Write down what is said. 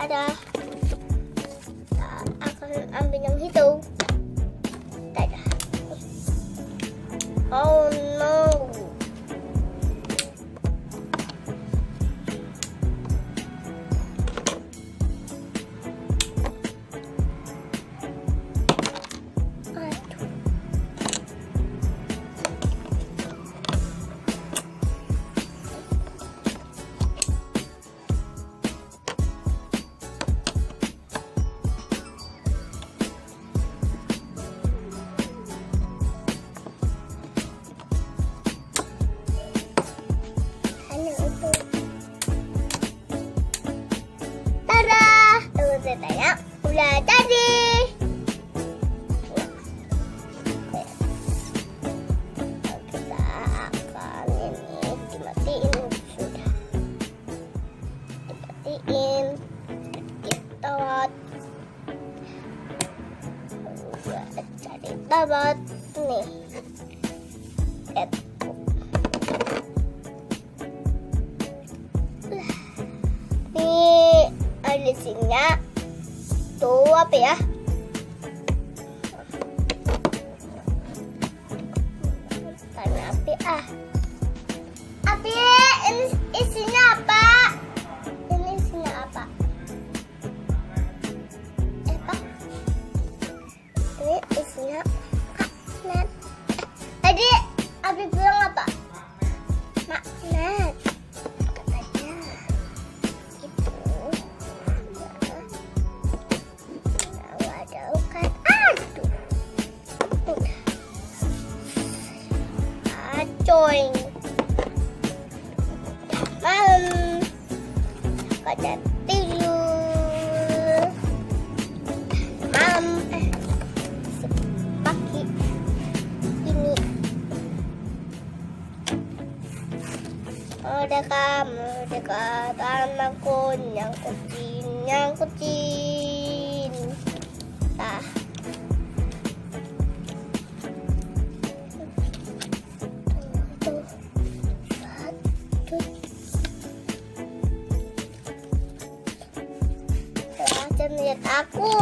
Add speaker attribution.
Speaker 1: ada. Kita akan ambil yang hijau. Dadah. Oh no. Ceritanya udah jadi. Kita akan ini dimatiin sudah. Dimatiin. Kita udah jadi tabat nih. Nih edisinya. Tuh apa ya? Tanya api Api, ini isinya apa? Ini isinya apa? Apa? Ini isinya magnet. Tadi Api bilang apa? Magnet. Coing malam pada tidur malam pagi ini udah kamu dekat anakku yang kucing tah. Lihat aku.